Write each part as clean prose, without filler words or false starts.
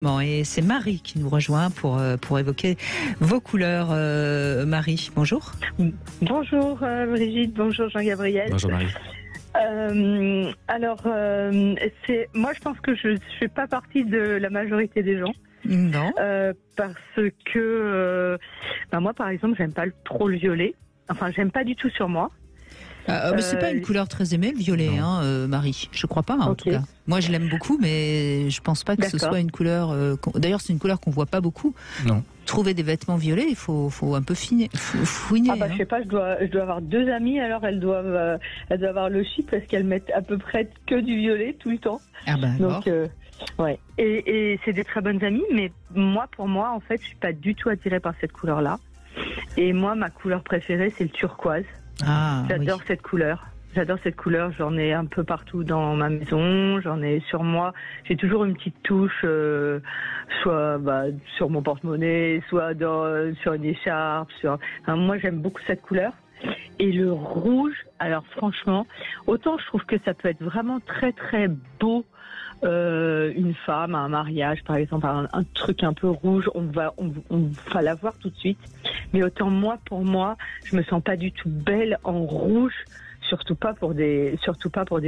Bon, et c'est Marie qui nous rejoint pour évoquer vos couleurs. Marie, bonjour. Bonjour Brigitte, bonjour Jean-Gabriel. Bonjour Marie. Moi je pense que je ne fais pas partie de la majorité des gens. Non. Parce que moi par exemple j'aime pas trop le violet. Enfin j'aime pas du tout sur moi. Mais c'est pas une couleur très aimée, le violet, Marie. Je crois pas, en tout cas. Moi, je l'aime beaucoup, mais je pense pas que ce soit une couleur. D'ailleurs, c'est une couleur qu'on voit pas beaucoup. Non. Trouver des vêtements violets, il faut un peu fouiner. Je sais pas. Je dois avoir deux amies. Alors elles doivent avoir le chic parce qu'elles mettent à peu près que du violet tout le temps. Ah ben. Donc ouais. Et c'est des très bonnes amies, mais pour moi, en fait, je suis pas du tout attirée par cette couleur-là. Et moi, ma couleur préférée, c'est le turquoise. J'adore cette couleur. J'en ai un peu partout dans ma maison. J'en ai sur moi. J'ai toujours une petite touche, soit sur mon porte-monnaie, soit sur une écharpe. Moi, j'aime beaucoup cette couleur. Et le rouge, alors franchement, autant je trouve que ça peut être vraiment très très beau. Une femme à un mariage, par exemple, un truc un peu rouge, on va la voir tout de suite. Mais autant pour moi, je me sens pas du tout belle en rouge, surtout pas pour des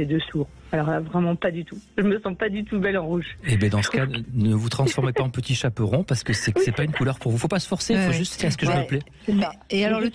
dessous. Alors là, vraiment pas du tout. Je me sens pas du tout belle en rouge. Et bien dans ce cas, ne vous transformez pas en petit chaperon parce que c'est pas une couleur pour vous. Faut pas se forcer, il faut juste faire ce que je me plaît. Et alors le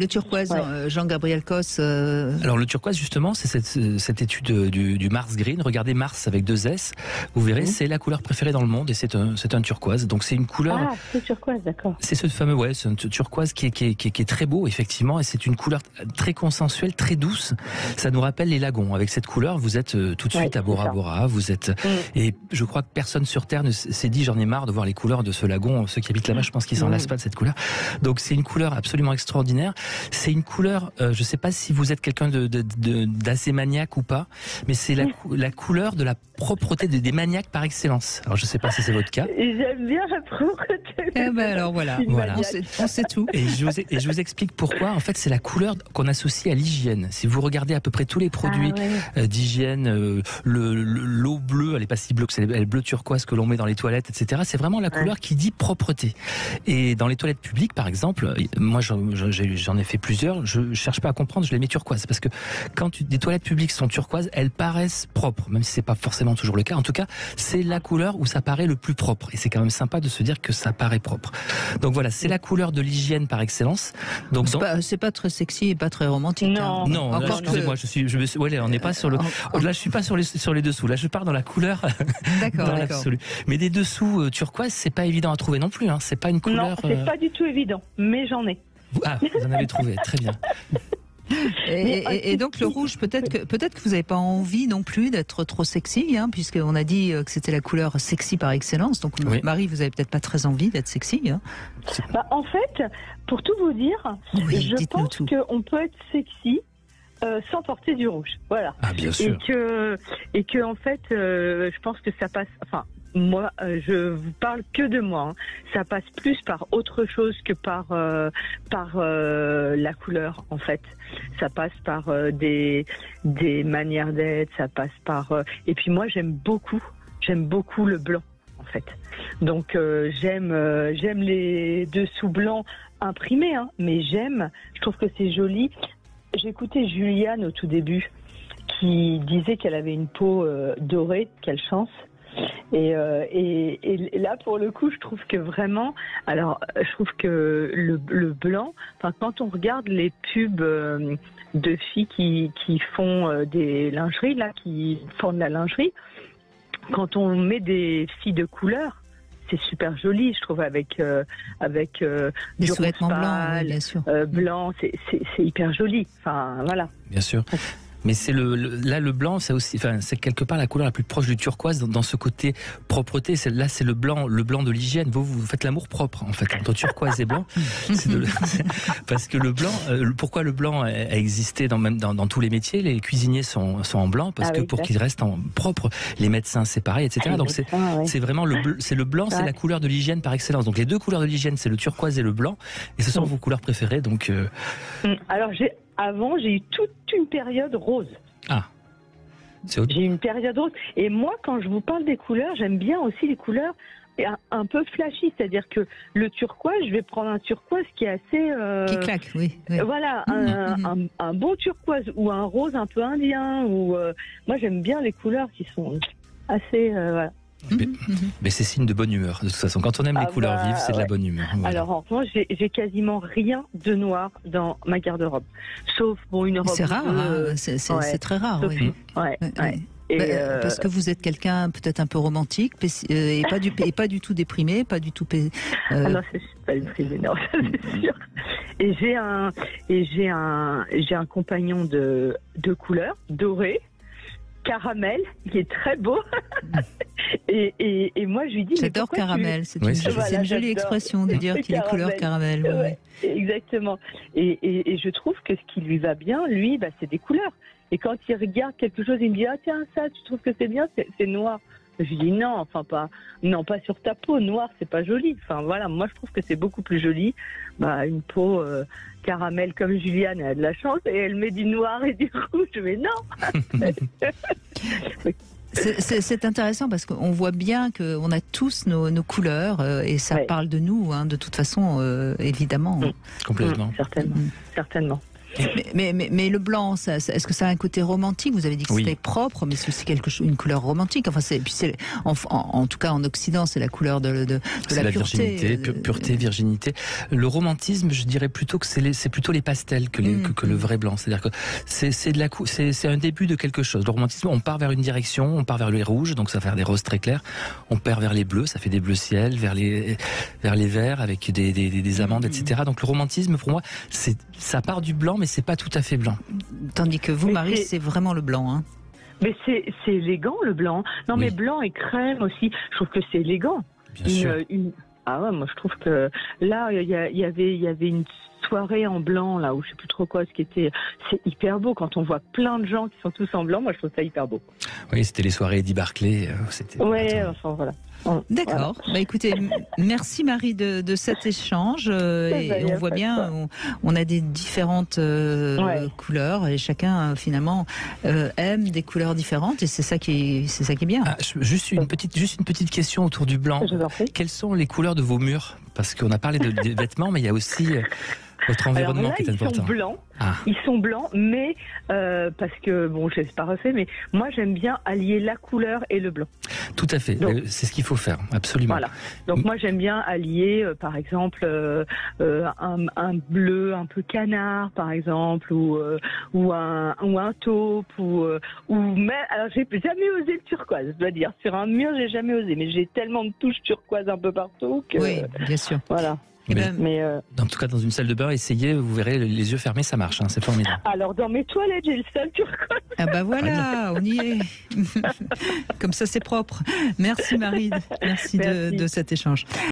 turquoise, Jean-Gabriel Cos. Alors le turquoise justement, c'est cette étude du Mars Green. Regardez Mars avec 2 S. Vous verrez, c'est la couleur préférée dans le monde et c'est un turquoise. Donc c'est une couleur. Ah, c'est turquoise, d'accord. C'est ce fameux, c'est un turquoise qui est très beau effectivement et c'est une couleur très consensuelle, très douce. Ça nous rappelle les lagons avec cette couleur. Vous êtes tout de suite à Bora Bora. Vous êtes et je crois que personne sur Terre ne s'est dit j'en ai marre de voir les couleurs de ce lagon. Ceux qui habitent là-bas, je pense qu'ils s'en lassent pas de cette couleur. Donc c'est une couleur absolument extraordinaire. C'est une couleur. Je sais pas si vous êtes quelqu'un d'assez maniaque ou pas, mais c'est la couleur de la propreté des maniaques par excellence. Alors je sais pas si c'est votre cas. J'aime bien la propreté. Alors voilà. On sait tout. Et je vous explique pourquoi. En fait, c'est la couleur qu'on associe à l'hygiène. Si vous regardez à peu près tous les produits d'hygiène, l'eau bleue, elle est pas si bleue que c'est elle bleu turquoise que l'on met dans les toilettes, etc. C'est vraiment la couleur qui dit propreté. Et dans les toilettes publiques, par exemple, moi j'en ai fait plusieurs. Je cherche pas à comprendre, je les mets turquoise parce que quand des toilettes publiques sont turquoises, elles paraissent propres, même si c'est pas forcément toujours le cas. En tout cas, c'est la couleur où ça paraît le plus propre. Et c'est quand même sympa de se dire que ça paraît propre. Donc voilà, c'est la couleur de l'hygiène par excellence. Donc c'est pas très sexy et pas très romantique. Non, excusez-moi, on n'est pas sur le. Là, je suis pas sur les dessous. Là, je pars dans la couleur. D'accord. Dans l'absolu. Mais des dessous turquoise, c'est pas évident à trouver non plus. C'est pas une couleur. Non, c'est pas du tout évident. Mais j'en ai. Vous en avez trouvé. Très bien. Et donc le rouge, peut-être que vous n'avez pas envie non plus d'être trop sexy, puisqu'on a dit que c'était la couleur sexy par excellence. Donc Marie, vous avez peut-être pas très envie d'être sexy. En fait, pour tout vous dire, je pense qu'on peut être sexy sans porter du rouge. Voilà. Ah, bien sûr. Et que en fait, je pense que ça passe. Enfin, moi, je vous parle que de moi. Ça passe plus par autre chose que par la couleur, en fait. Ça passe par des manières d'être. Ça passe par. Et puis moi, j'aime beaucoup le blanc, en fait. Donc j'aime les dessous blancs imprimés, mais je trouve que c'est joli. J'écoutais Juliane au tout début qui disait qu'elle avait une peau dorée, quelle chance. Et là pour le coup je trouve que vraiment, alors je trouve que le blanc, quand on regarde les pubs de filles qui font des lingeries là, qui font de la lingerie, quand on met des filles de couleur, c'est super joli, je trouve, avec des sous-vêtements blancs, bien sûr. Blanc, c'est hyper joli. Enfin, voilà. Bien sûr. Mais c'est le blanc, c'est quelque part la couleur la plus proche du turquoise dans ce côté propreté. C'est le blanc de l'hygiène. Vous faites l'amour propre, en fait, entre turquoise et blanc. Parce que le blanc, pourquoi le blanc a existé dans tous les métiers? Les cuisiniers sont en blanc parce que pour qu'ils restent propres. Les médecins, c'est pareil, etc. Donc c'est vraiment le blanc, c'est la couleur de l'hygiène par excellence. Donc les deux couleurs de l'hygiène, c'est le turquoise et le blanc. Et ce sont vos couleurs préférées. Donc alors Avant, j'ai eu toute une période rose. Ah. J'ai une période rose. Et moi, quand je vous parle des couleurs, j'aime bien aussi les couleurs un peu flashy, c'est-à-dire que le turquoise, je vais prendre un turquoise qui est assez... qui claque, oui. Voilà, un bon turquoise ou un rose un peu indien. Moi, j'aime bien les couleurs qui sont assez... voilà. Mais c'est signe de bonne humeur, de toute façon. Quand on aime les couleurs vives, c'est de la bonne humeur. Voilà. Alors, en revanche, j'ai quasiment rien de noir dans ma garde-robe. Sauf, une robe... C'est rare, c'est très rare, oui. Parce que vous êtes quelqu'un peut-être un peu romantique et pas du tout déprimé, pas du tout. Non, je suis pas déprimé, non, c'est sûr. Et j'ai un compagnon de couleur doré, caramel, qui est très beau. et moi je lui dis, j'adore caramel, c'est une jolie expression de dire qu'il est couleur caramel. Ouais. Exactement. Et je trouve que ce qui lui va bien, lui, c'est des couleurs. Et quand il regarde quelque chose, il me dit, ah tiens, ça, tu trouves que c'est bien, c'est noir. Je lui dis non, pas sur ta peau, noir, c'est pas joli. Enfin voilà, moi je trouve que c'est beaucoup plus joli. Une peau caramel comme Juliane, elle a de la chance et elle met du noir et du rouge, mais non. C'est intéressant parce qu'on voit bien qu'on a tous nos couleurs et ça parle de nous, de toute façon, évidemment. Complètement. Certainement. Mais le blanc, est-ce que ça a un côté romantique? Vous avez dit que c'était propre, mais c'est une couleur romantique. Enfin, en tout cas en Occident, c'est la couleur de la pureté. Pureté, virginité. Le romantisme, je dirais plutôt que c'est plutôt les pastels que le vrai blanc. C'est-à-dire que c'est un début de quelque chose. Le romantisme, on part vers une direction, on part vers les rouges, donc ça va faire des roses très clairs. On part vers les bleus, ça fait des bleus ciel, vers les verts avec des amandes, etc. Donc le romantisme, pour moi, ça part du blanc, mais c'est pas tout à fait blanc. Tandis que vous, Marie, c'est vraiment le blanc. Mais c'est élégant, le blanc. Non, mais blanc et crème aussi. Je trouve que c'est élégant. Bien sûr. Ah ouais, moi je trouve que là, il y avait une soirée en blanc, là, où je sais plus trop quoi, c'est hyper beau quand on voit plein de gens qui sont tous en blanc. Moi, je trouve ça hyper beau. Oui, c'était les soirées Eddie Barclay. Voilà. D'accord. Voilà. Écoutez, merci Marie de cet échange. Et on voit bien, on a des différentes couleurs et chacun finalement aime des couleurs différentes et c'est ça qui est bien. Juste une petite question autour du blanc. Quelles sont les couleurs de vos murs? Parce qu'on a parlé des vêtements, mais il y a aussi votre environnement qui est important. Ils sont blancs, mais parce que je ne sais pas refait, mais moi j'aime bien allier la couleur et le blanc. Tout à fait, c'est ce qu'il faut faire, absolument. Voilà. Donc moi j'aime bien allier, par exemple, un bleu un peu canard, par exemple, ou un taupe, alors j'ai jamais osé le turquoise, je dois dire. Sur un mur, j'ai jamais osé, mais j'ai tellement de touches turquoise un peu partout que. Oui, bien sûr. Voilà. En tout cas, dans une salle de bain, essayez, vous verrez, les yeux fermés, ça marche, c'est formidable. Alors, dans mes toilettes, j'ai le seul turquoise. Ah voilà, on y est. Comme ça, c'est propre. Merci Marie, merci. De cet échange.